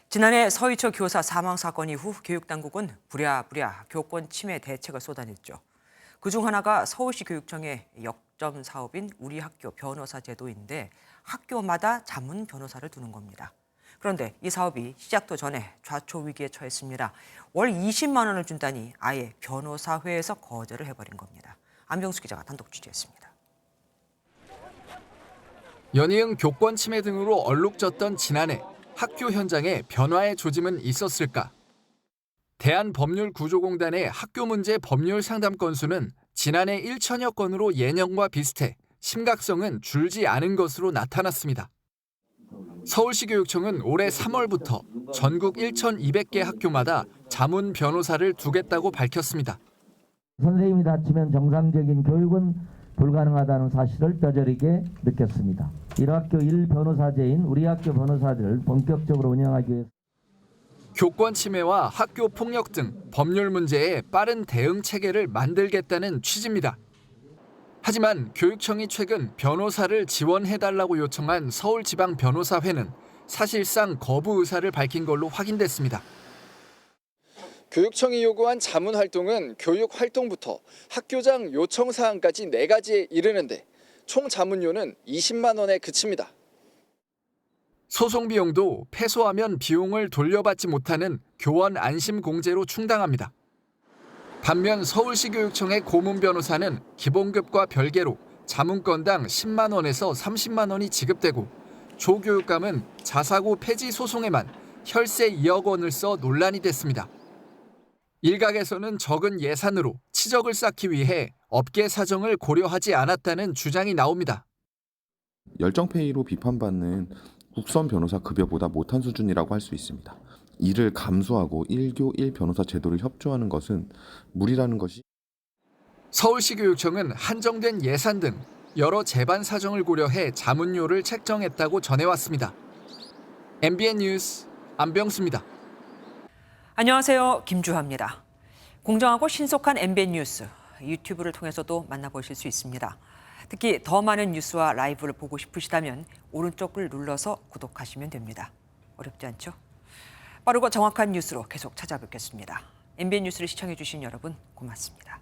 지난해 서희초 교사 사망 사건 이후 교육당국은 부랴부랴 교권 침해 대책을 쏟아냈죠. 그중 하나가 서울시 교육청의 역점 사업인 우리 학교 변호사 제도인데 학교마다 자문 변호사를 두는 겁니다. 그런데 이 사업이 시작도 전에 좌초 위기에 처했습니다. 월 20만 원을 준다니 아예 변호사회에서 거절을 해버린 겁니다. 안병수 기자가 단독 취재했습니다. 연이은 교권 침해 등으로 얼룩졌던 지난해 학교 현장에 변화의 조짐은 있었을까? 대한법률구조공단의 학교 문제 법률 상담 건수는 지난해 1천여 건으로 예년과 비슷해 심각성은 줄지 않은 것으로 나타났습니다. 서울시 교육청은 올해 3월부터 전국 1,200개 학교마다 자문 변호사를 두겠다고 밝혔습니다. 선생님이 다치면 정상적인 교육은 불가능하다는 사실을 뼈저리게 느꼈습니다. 1학교 1변호사제인 우리 학교 변호사들을 본격적으로 운영하기 위해서 교권 침해와 학교 폭력 등 법률 문제에 빠른 대응 체계를 만들겠다는 취지입니다. 하지만 교육청이 최근 변호사를 지원해달라고 요청한 서울지방변호사회는 사실상 거부 의사를 밝힌 걸로 확인됐습니다. 교육청이 요구한 자문 활동은 교육 활동부터 학교장 요청 사항까지 4가지에 이르는데 총 자문료는 20만 원에 그칩니다. 소송 비용도 패소하면 비용을 돌려받지 못하는 교원 안심 공제로 충당합니다. 반면 서울시 교육청의 고문 변호사는 기본급과 별개로 자문건당 10만 원에서 30만 원이 지급되고 조교육감은 자사고 폐지 소송에만 혈세 2억 원을 써 논란이 됐습니다. 일각에서는 적은 예산으로 치적을 쌓기 위해 업계 사정을 고려하지 않았다는 주장이 나옵니다. 열정페이로 비판받는 국선 변호사 급여보다 못한 수준이라고 할 수 있습니다. 이를 감수하고 1교 1변호사 제도를 협조하는 것은 무리라는 것이 서울시 교육청은 한정된 예산 등 여러 재반 사정을 고려해 자문료를 책정했다고 전해왔습니다. MBN 뉴스 안병수입니다. 안녕하세요. 김주하입니다. 공정하고 신속한 MBN 뉴스, 유튜브를 통해서도 만나보실 수 있습니다. 특히 더 많은 뉴스와 라이브를 보고 싶으시다면 오른쪽을 눌러서 구독하시면 됩니다. 어렵지 않죠? 빠르고 정확한 뉴스로 계속 찾아뵙겠습니다. MBN 뉴스를 시청해주신 여러분 고맙습니다.